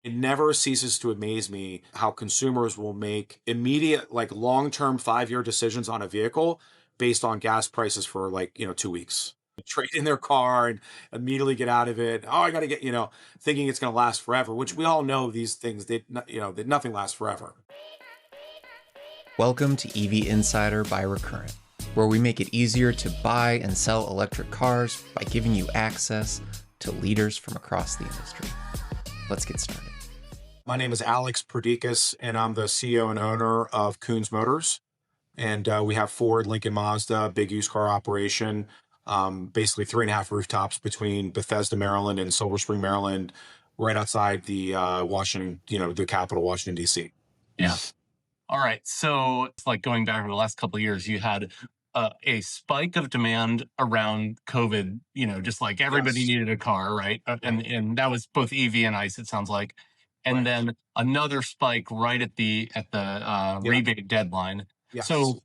It never ceases to amaze me how consumers will make immediate, like long-term 5-year decisions on a vehicle based on gas prices for 2 weeks. Trade in their car and immediately get out of it. Oh, I got to get, thinking it's going to last forever, which we all know these things, that nothing lasts forever. Welcome to EV Insider by Recurrent, where we make it easier to buy and sell electric cars by giving you access to leaders from across the industry. Let's get started. My name is Alex Perdikis, and I'm the CEO and owner of Koons Motors. And we have Ford, Lincoln, Mazda, big used car operation, basically 3.5 rooftops between Bethesda, Maryland and Silver Spring, Maryland, right outside the Washington, the capital, Washington, D.C. Yeah. All right. So it's like going back over the last couple of years, you had a spike of demand around COVID, just like everybody needed a car, right? And that was both EV and ICE, it sounds like. And then another spike right at the rebate deadline. Yes. So,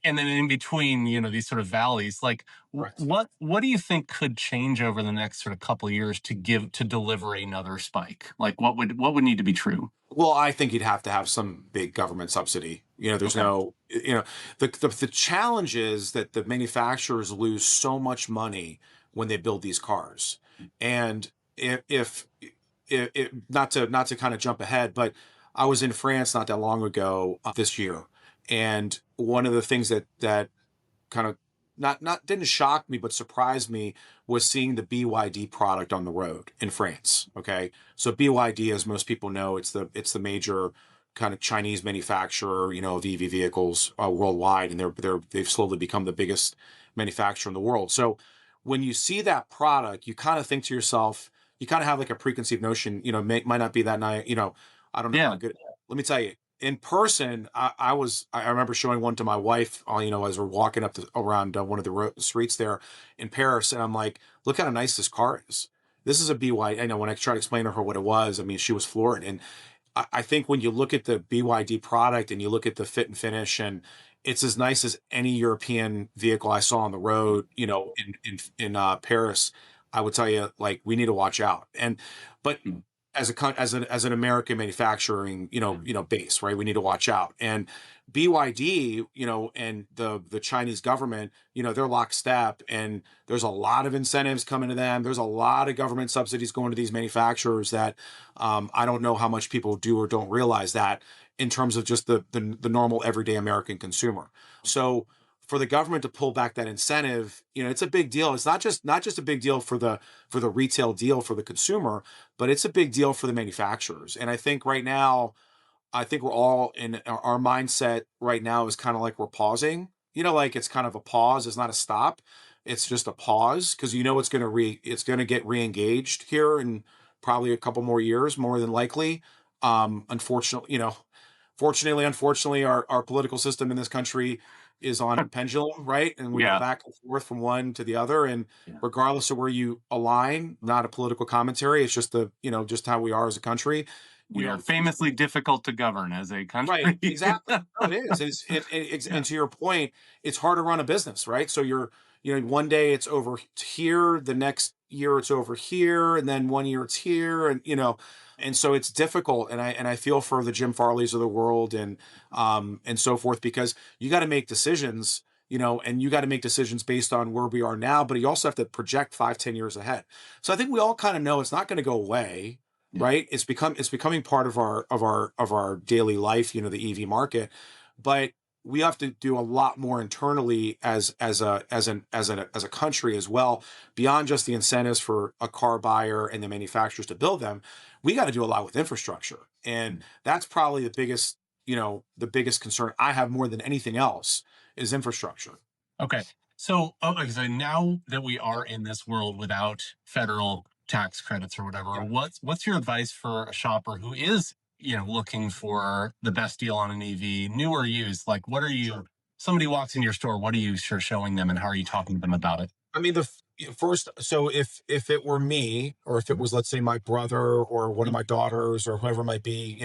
and then in between, these sort of valleys, like what do you think could change over the next sort of couple of years to deliver another spike? Like what would need to be true? Well, I think you'd have to have some big government subsidy. There's the challenge is that the manufacturers lose so much money when they build these cars. And if not to kind of jump ahead, but I was in France not that long ago this year. And one of the things that kind of not didn't shock me, but surprised me was seeing the BYD product on the road in France. Okay. So BYD, as most people know, it's the major kind of Chinese manufacturer, of EV vehicles worldwide. And they've slowly become the biggest manufacturer in the world. So when you see that product, you kind of think to yourself, you kind of have like a preconceived notion, might not be that nice, I don't know how good. Let me tell you, in person, I remember showing one to my wife, as we're walking up around one of the streets there in Paris. And I'm like, look how nice this car is. This is a BYD. I know when I tried to explain to her what it was, I mean, she was floored. And I think when you look at the BYD product and you look at the fit and finish, and it's as nice as any European vehicle I saw on the road, in Paris, I would tell you, like, we need to watch out. But as an American manufacturing, base, right, we need to watch out. And BYD, and the Chinese government, they're lockstep, and there's a lot of incentives coming to them. There's a lot of government subsidies going to these manufacturers that I don't know how much people do or don't realize that in terms of just the normal everyday American consumer. So for the government to pull back that incentive, it's a big deal. It's not just a big deal for the retail deal for the consumer, but it's a big deal for the manufacturers. And I think right now, we're all in our mindset right now is kind of like we're pausing. Like it's kind of a pause. It's not a stop. It's just a pause because it's going to get re-engaged here in probably a couple more years, more than likely. Unfortunately, unfortunately, our political system in this country is on a pendulum, right? And we go back and forth from one to the other. And regardless of where you align, not a political commentary, it's just just how we are as a country. We are famously difficult to govern as a country. Right, exactly. No, it is. And to your point, it's hard to run a business, right? So one day it's over here, the next year it's over here, and then one year it's here, and so it's difficult. And I feel for the Jim Farleys of the world and so forth, because you got to make decisions, and you got to make decisions based on where we are now, but you also have to project 5-10 years ahead. So I think we all kind of know it's not going to go away. Right. It's becoming part of our daily life, the EV market, but we have to do a lot more internally as a country as well, beyond just the incentives for a car buyer and the manufacturers to build them. We got to do a lot with infrastructure. And that's probably the biggest concern I have more than anything else is infrastructure. Okay. So now that we are in this world without federal tax credits or whatever, what's your advice for a shopper who is, looking for the best deal on an EV, new or used? Like, what are you, somebody walks in your store, what are you showing them and how are you talking to them about it? I mean, so if it were me, or if it was, let's say, my brother or one of my daughters or whoever might be,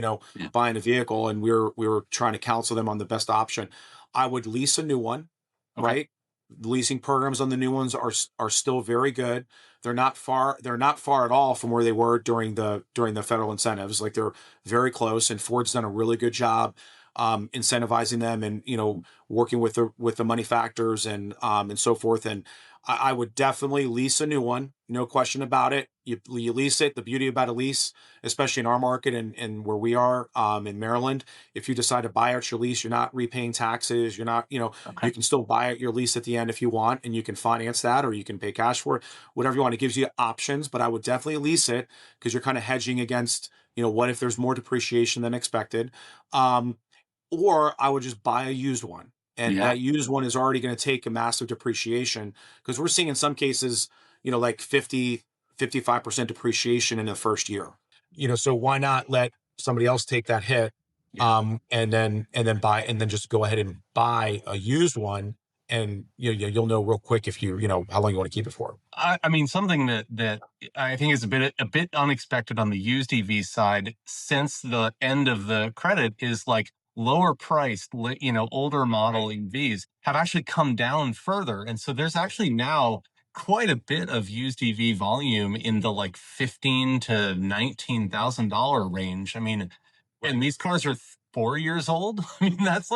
buying a vehicle, and we were trying to counsel them on the best option, I would lease a new one, right? The leasing programs on the new ones are still very good. They're not far at all from where they were during the federal incentives. Like they're very close, and Ford's done a really good job incentivizing them, and working with the manufacturers and so forth. And I would definitely lease a new one, no question about it. You lease it. The beauty about a lease, especially in our market and where we are in Maryland, if you decide to buy out your lease, you're not repaying taxes. You're not, Okay. you can still buy out your lease at the end if you want, and you can finance that, or you can pay cash for it, whatever you want. It gives you options, but I would definitely lease it because you're kind of hedging against, what if there's more depreciation than expected. Um, or I would just buy a used one. And Yeah. that used one is already going to take a massive depreciation, because we're seeing in some cases, like 55% depreciation in the first year. So why not let somebody else take that hit, Yeah. and then just go ahead and buy a used one, and you'll know real quick if how long you want to keep it for. I mean, something that I think is a bit unexpected on the used EV side since the end of the credit is like lower priced, older model EVs have actually come down further, and so there's actually now quite a bit of used EV volume in the like $15,000 to $19,000 range. I mean, and these cars are 4 years old. I mean, that's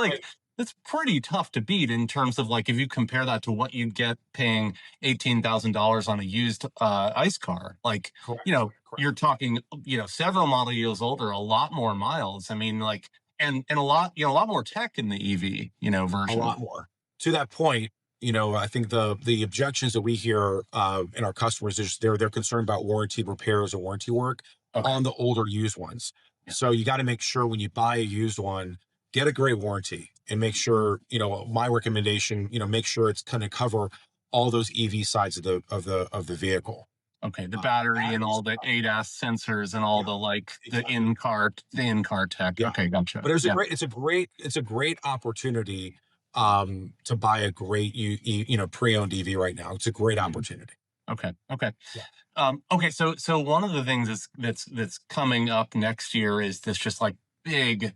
pretty tough to beat in terms of like if you compare that to what you'd get paying $18,000 on a used ICE car. Like, Correct. you're talking, several model years older, a lot more miles. I mean, like, and a lot more tech in the EV, A version. lot more. To that point, I think the objections that we hear in our customers is they're concerned about warranty repairs or warranty work Okay. on the older used ones. Yeah. So you got to make sure when you buy a used one, get a great warranty, and make sure, my recommendation, make sure it's going to cover all those EV sides of the vehicle. Okay, the battery and Batteries. all the ADAS sensors and all Yeah, the like exactly. the in-car tech. Yeah. Okay, gotcha. But there's a Yeah. great, it's a great opportunity to buy a great pre-owned EV right now. It's a great opportunity. Okay. Okay. Yeah. Okay. So one of the things that's coming up next year is this just like big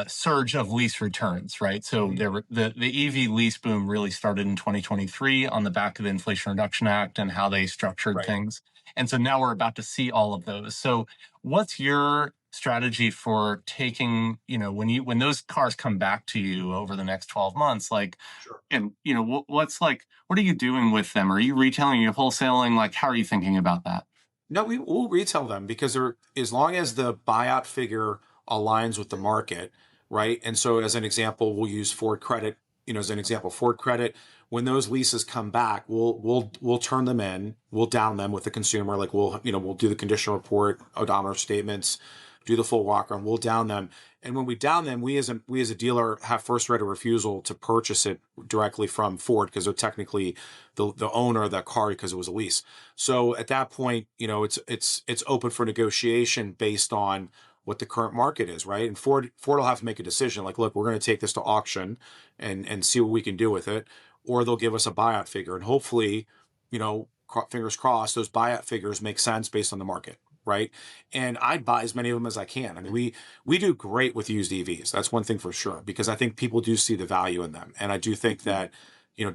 surge of lease returns, right? So Mhm. there were the EV lease boom really started in 2023 on the back of the Inflation Reduction Act and how they structured Right. things. And so now we're about to see all of those. So what's your strategy for taking, when those cars come back to you over the next 12 months, like, Sure. and what are you doing with them? Are you retailing, are you wholesaling? Like, how are you thinking about that? No, we'll retail them because as long as the buyout figure aligns with the market, right? And so, as an example, we'll use Ford Credit. As an example, Ford Credit. When those leases come back, we'll turn them in. We'll down them with the consumer. Like we'll do the condition report, odometer statements, do the full walk around. We'll down them, and when we down them, we as a dealer have first right of refusal to purchase it directly from Ford, because they're technically the owner of that car because it was a lease. So at that point, it's open for negotiation based on what the current market is, right? And Ford will have to make a decision. Like, look, we're going to take this to auction and see what we can do with it, or they'll give us a buyout figure, and hopefully, fingers crossed, those buyout figures make sense based on the market, right? And I'd buy as many of them as I can. I mean, we do great with used EVs. That's one thing for sure, because I think people do see the value in them, and I do think that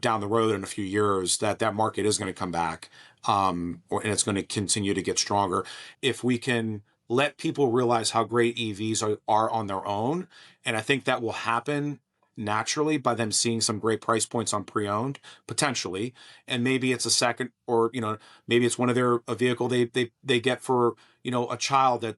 down the road in a few years that market is going to come back, and it's going to continue to get stronger if we can let people realize how great EVs are on their own. And I think that will happen naturally by them seeing some great price points on pre-owned, potentially. And maybe it's a second, or maybe it's one of a vehicle they get for a child that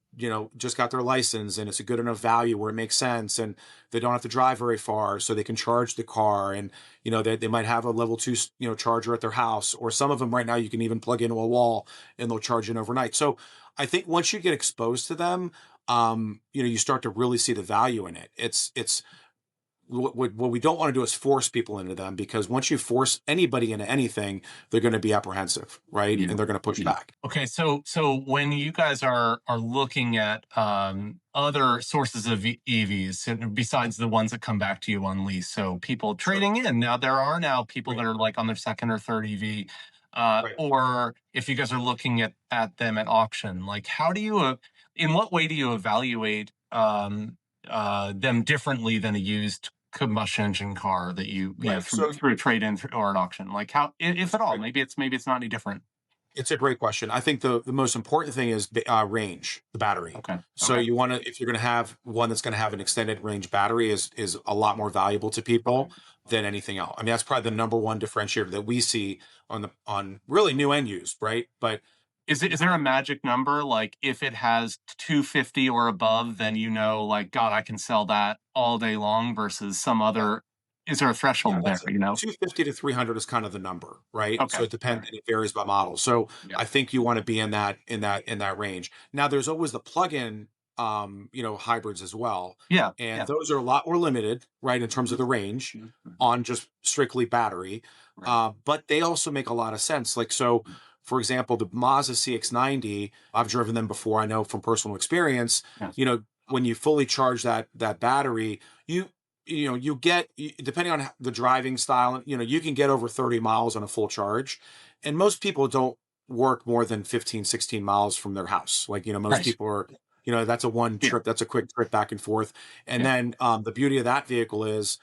just got their license, and it's a good enough value where it makes sense, and they don't have to drive very far, so they can charge the car. And they might have a level 2 charger at their house, or some of them right now you can even plug into a wall and they'll charge it overnight. So I think once you get exposed to them, you start to really see the value in it. It's what we don't want to do is force people into them, because once you force anybody into anything, they're going to be apprehensive, right? Yeah. And they're going to push back. Okay, so when you guys are looking at other sources of EVs besides the ones that come back to you on lease, so people trading in, now there are now people that are like on their second or third EV, Right. or if you guys are looking at them at auction, like how do you, in what way do you evaluate them differently than a used combustion engine car that you know Right. through a trade-in or an auction? Like how, if at all, maybe it's not any different. It's a great question. I think the most important thing is range, the battery. Okay. So Okay. you want to, if you're going to have one that's going to have an extended range battery, is a lot more valuable to people than anything else. I mean, that's probably the number one differentiator that we see on really new and used, right? But Is there a magic number? Like if it has 250 or above, then you know, like, God, I can sell that all day long versus some other. Is there a threshold there? That's You know? 250 to 300 is kind of the number, right? So Okay. it depends, and it varies by model. So Yeah. I think you want to be in that range. Now there's always the plug-in hybrids as well. Yeah. And Yeah. those are a lot more limited, right, in terms of the range on just strictly battery. Right. But they also make a lot of sense. Like, so for example, the Mazda CX-90, I've driven them before. I know from personal experience, Yes. when you fully charge that battery, you get, depending on the driving style, you can get over 30 miles on a full charge. And most people don't work more than 15, 16 miles from their house. Like, most Right. people are, that's a one Yeah. trip, that's a quick trip back and forth. And Yeah. then the beauty of that vehicle is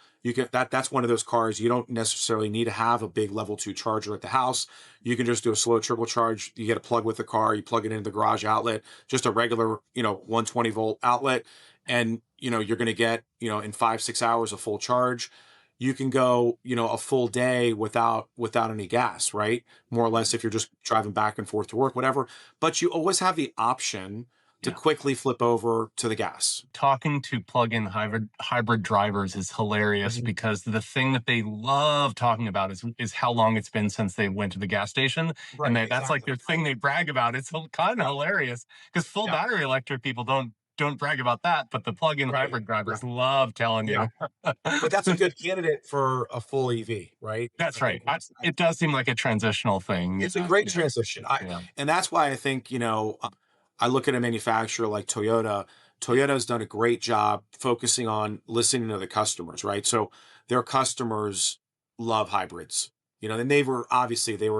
that's one of those cars you don't necessarily need to have a big level 2 charger at the house. You can just do a slow trickle charge. You get a plug with the car, you plug it into the garage outlet, just a regular 120 volt outlet, and you're going to get in 5-6 hours a full charge. You can go a full day without any gas, right? More or less, if you're just driving back and forth to work, whatever. But you always have the option to quickly flip over to the gas. Talking to plug-in hybrid drivers is hilarious because the thing that they love talking about is how long it's been since they went to the gas station, Right, and that's like their thing they brag about. It's kind of hilarious because full battery electric people don't brag about that, but the plug-in hybrid drivers love telling you. But that's a good candidate for a full EV, right? That's right. It does seem like a transitional thing. It's a great transition. And that's why I think, I look at a manufacturer like Toyota. Toyota has done a great job focusing on listening to the customers, right? So their customers love hybrids, and they were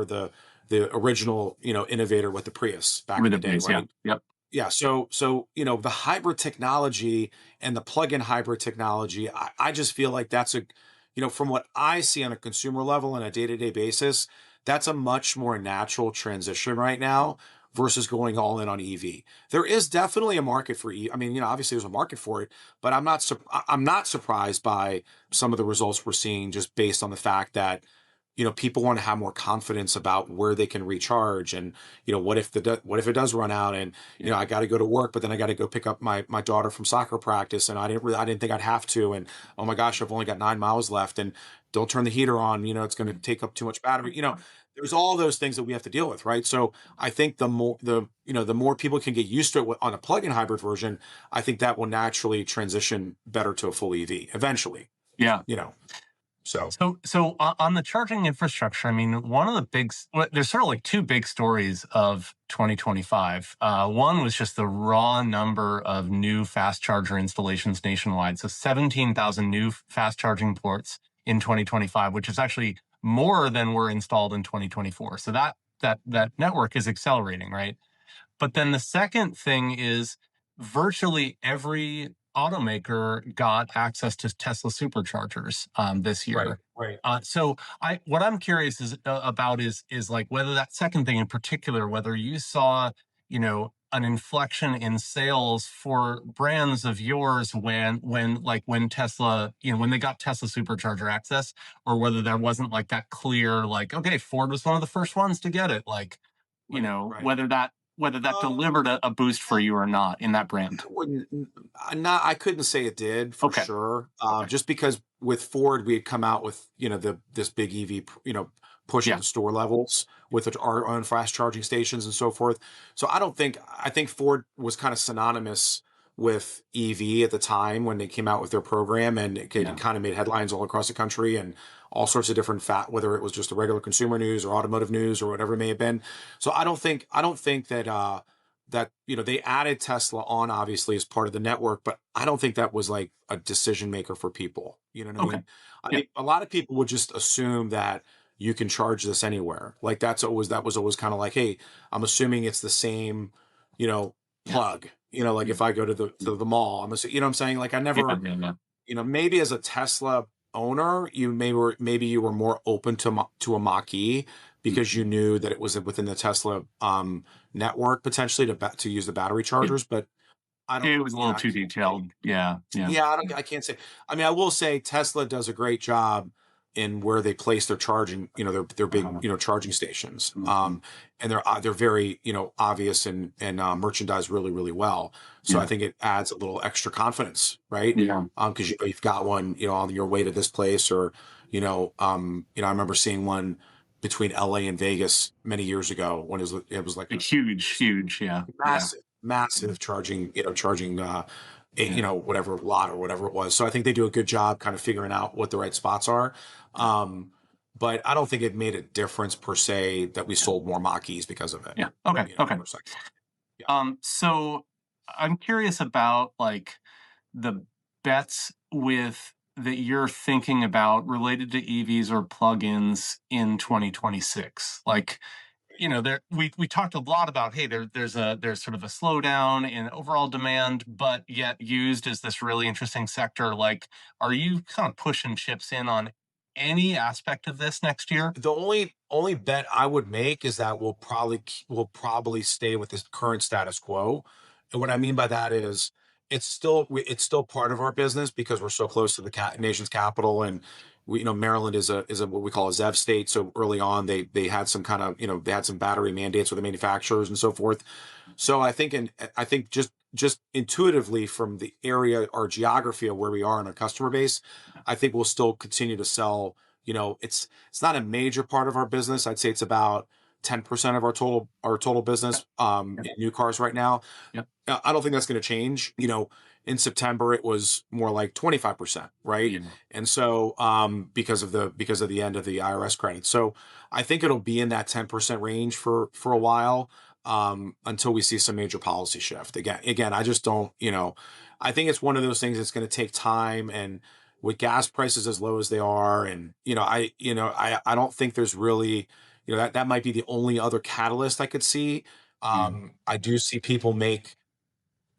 the original, innovator with the Prius back in the day, right? Yeah. Yep. Yeah. So, the hybrid technology and the plug-in hybrid technology, I just feel like that's from what I see on a consumer level on a day-to-day basis, that's a much more natural transition right now versus going all in on EV. There is definitely a market for EV. I mean, obviously there's a market for it, but I'm not surprised by some of the results we're seeing just based on the fact that people want to have more confidence about where they can recharge, and what if it does run out, and I got to go to work, but then I got to go pick up my daughter from soccer practice, and I didn't think I'd have to, and oh my gosh, I've only got 9 miles left, and don't turn the heater on, it's going to take up too much battery. There's all those things that we have to deal with, right? So I think the more people can get used to it on a plug-in hybrid version, I think that will naturally transition better to a full EV eventually. Yeah. So on the charging infrastructure, I mean, one of the there's sort of like two big stories of 2025. One was just the raw number of new fast charger installations nationwide. So 17,000 new fast charging ports in 2025, which is actually more than were installed in 2024. So that network is accelerating, right? But then the second thing is virtually every automaker got access to Tesla superchargers this year. Right. So what I'm curious about is like whether that second thing in particular, whether you saw, an inflection in sales for brands of yours when Tesla, when they got Tesla supercharger access, or whether there wasn't like that clear, like, okay, Ford was one of the first ones to get it. Like, whether that delivered a boost for you or not in that brand. I couldn't say it did for sure. Just because with Ford, we had come out with, this big EV, push at the store levels with our own fast charging stations and so forth. So I think Ford was kind of synonymous with EV at the time when they came out with their program, and it kind of made headlines all across the country and all sorts of different whether it was just a regular consumer news or automotive news or whatever it may have been. So I don't think that they added Tesla on obviously as part of the network, but I don't think that was like a decision maker for people. You know what I mean? I think a lot of people would just assume that you can charge this anywhere. Like that was always kind of like, hey, I'm assuming it's the same, plug. Like if I go to the mall, I'm assuming, what I'm saying? Like I never, maybe as a Tesla owner, maybe you were more open to a Mach-E because you knew that it was within the Tesla network potentially to use the battery chargers. But I don't. It was a little too detailed. Yeah. I can't say. I mean, I will say Tesla does a great job in where they place their charging, their big, charging stations. And they're very, obvious and merchandised really, really well. So I think it adds a little extra confidence, right? Yeah. Because you've got one, on your way to this place, or, I remember seeing one between LA and Vegas many years ago when it was like a huge, yeah. Massive charging, whatever lot or whatever it was. So I think they do a good job kind of figuring out what the right spots are. But I don't think it made a difference per se that we sold more Mach-E's because of it. Yeah. Okay. So I'm curious about like the bets that you're thinking about related to EVs or plugins in 2026. Like, we talked a lot about, hey, there's sort of a slowdown in overall demand, but yet used as this really interesting sector. Like, are you kind of pushing chips in on any aspect of this next year? The only bet I would make is that we'll probably stay with this current status quo. And what I mean by that is it's still part of our business because we're so close to the nation's capital, and Maryland is a what we call a ZEV state. So early on, they had some kind of they had some battery mandates with the manufacturers and so forth. So I think just intuitively from the area or geography of where we are in our customer base, I think we'll still continue to sell. It's not a major part of our business. I'd say it's about 10% of our total business in new cars right now. Yep. I don't think that's going to change. In September it was more like 25%, right? Yeah. And so because of the end of the IRS credit. So I think it'll be in that 10% range for a while until we see some major policy shift. Again, I just don't, I think it's one of those things that's going to take time, and with gas prices as low as they are, and I don't think there's really that might be the only other catalyst I could see. I do see people make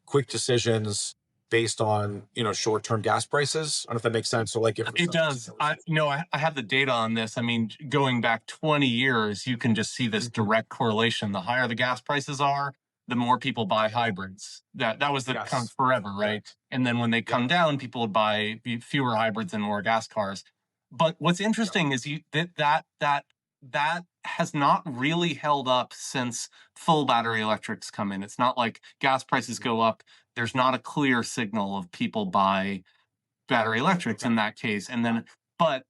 quick decisions based on short-term gas prices. I don't know if that makes sense. So like if it does, I have the data on this. I mean, going back 20 years, you can just see this direct correlation. The higher the gas prices are, the more people buy hybrids. That was the kind of forever, right? And then when they come down, people would buy fewer hybrids and more gas cars. But what's interesting is that has not really held up since full battery electrics come in. It's not like gas prices go up. There's not a clear signal of people buy battery electrics in that case. And then, but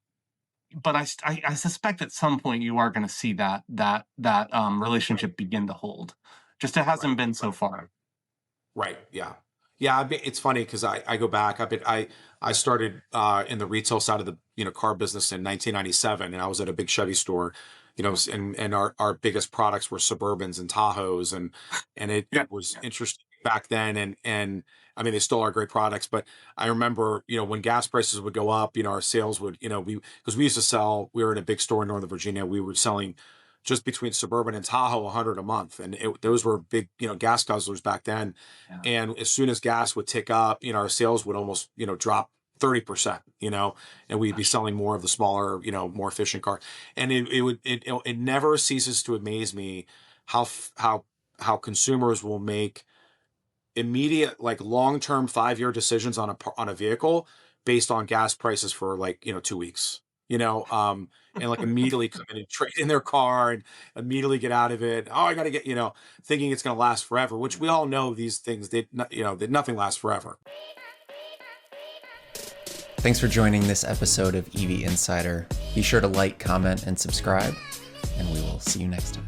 I suspect at some point you are going to see that relationship begin to hold. Just it hasn't been so far. Right. Yeah. It's funny because I go back. I started in the retail side of the car business in 1997, and I was at a big Chevy store. And our biggest products were Suburbans and Tahoes, and it was interesting back then. And I mean, they still are great products, but I remember, when gas prices would go up, our sales would, because we used to sell, we were in a big store in Northern Virginia. We were selling just between Suburban and Tahoe 100 a month. And those were big, gas guzzlers back then. Yeah. And as soon as gas would tick up, our sales would almost, drop 30%, and we'd be selling more of the smaller, more efficient car. And it never ceases to amaze me how consumers will make immediate, like long-term 5-year decisions on a vehicle based on gas prices for 2 weeks, and like immediately come in and trade in their car and immediately get out of it. Oh, I got to get, thinking it's going to last forever, which we all know these things, that nothing lasts forever. Thanks for joining this episode of EV Insider. Be sure to like, comment, and subscribe, and we will see you next time.